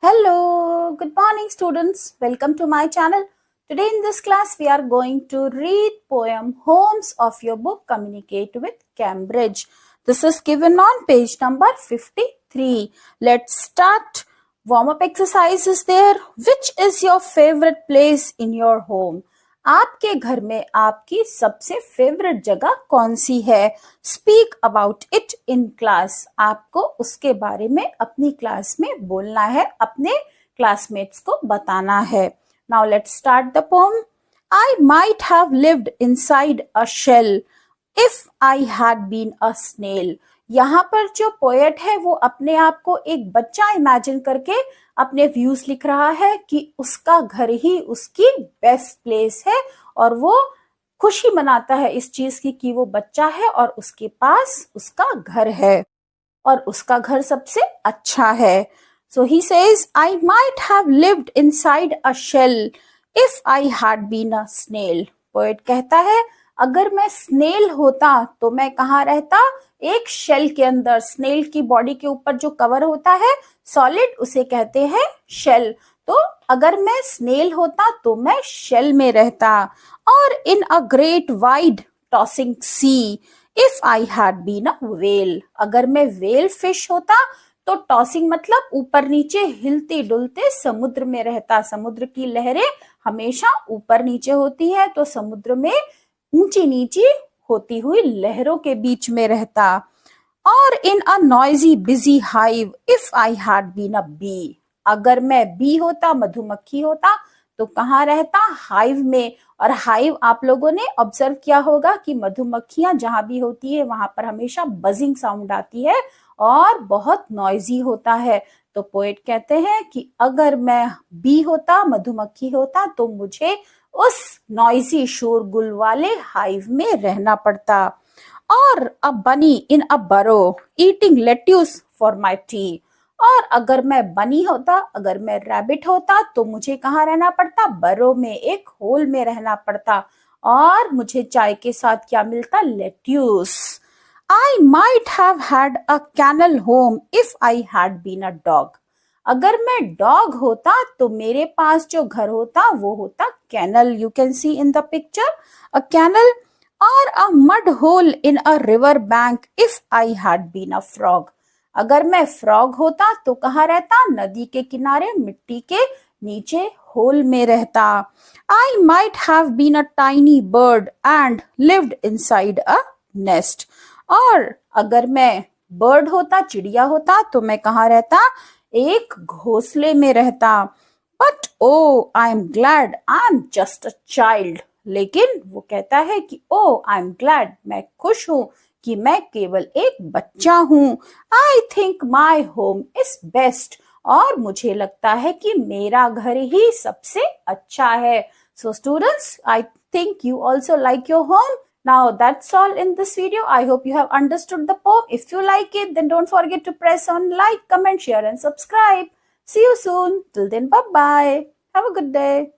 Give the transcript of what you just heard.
Hello, good morning students. Welcome to my channel. Today in this class we are going to read poem Homes of your book Communicate with Cambridge. This is given on page number 53. Let's start. Warm up exercise is there. Which is your favorite place in your home? आपके घर में आपकी सबसे favourite जगह कौन सी है? Speak about it in class. आपको उसके बारे में अपनी क्लास में बोलना है, अपने क्लासमेट्स को बताना है. Now let's start the poem. I might have lived inside a shell if I had been a snail. यहाँ पर जो पोएट है वो अपने आप को एक बच्चा इमेजिन करके अपने व्यूज लिख रहा है कि उसका घर ही उसकी बेस्ट प्लेस है और वो खुशी मनाता है इस चीज की कि वो बच्चा है और उसके पास उसका घर है और उसका घर सबसे अच्छा है. So he says I might have lived inside a shell if I had been a snail. Poet कहता है अगर मैं स्नेल होता तो मैं कहाँ रहता? एक शेल के अंदर. स्नेल की बॉडी के ऊपर जो कवर होता है सॉलिड, उसे कहते हैं शेल. तो अगर मैं स्नेल होता तो मैं शेल में रहता. और in a great wide tossing sea if I had been a whale. अगर मैं व्हेल फिश होता तो टॉसिंग मतलब ऊपर नीचे हिलते डुलते समुद्र में रहता. समुद्र की लहरें हमेशा ऊपर नीचे होती है तो समुद्र में ऊंची नीची होती हुई लहरों के बीच में रहता. और in a noisy busy hive if I had been a bee. अगर मैं बी होता, मधुमक्खी होता, तो कहाँ रहता? हाइव में. और हाइव आप लोगों ने ऑब्जर्व किया होगा कि मधुमक्खियां जहां भी होती है वहां पर हमेशा बजिंग साउंड आती है और बहुत नॉइजी होता है. तो पोएट कहते हैं कि अगर मैं बी होता, मधुमक्खी होता, तो मुझे उस नॉइजी शोरगुल वाले हाइव में रहना पड़ता. और अ बनी इन अ बरो eating lettuce for my T. और अगर मैं बनी होता, अगर मैं रैबिट होता, तो मुझे कहाँ रहना पड़ता? बरो में, एक होल में रहना पड़ता. और मुझे चाय के साथ क्या मिलता? Lettuce. I might have had a kennel home if I had been a dog. अगर मैं डॉग होता तो मेरे पास जो घर होता वो होता canal. You can see in the picture a canal. और a mud hole in a river bank if I had been a frog. अगर मैं फ्रॉग होता तो कहाँ रहता? नदी के किनारे मिट्टी के नीचे होल में रहता. I might have been a tiny bird and lived inside a nest. और अगर मैं बर्ड होता, चिड़िया होता, तो मैं कहाँ रहता? एक घोंसले में रहता. But oh I am glad I am just a child. लेकिन वो कहता है कि ओ आई एम ग्लैड, मैं खुश हूं कि मैं केवल एक बच्चा हूं. I think my home is best. और मुझे लगता है कि मेरा घर ही सबसे अच्छा है. So students, I think you also like your home. Now that's all in this video. I hope you have understood the poem. If you like it, then don't forget to press on like, comment, share and subscribe. See you soon. Till then, bye bye. Have a good day.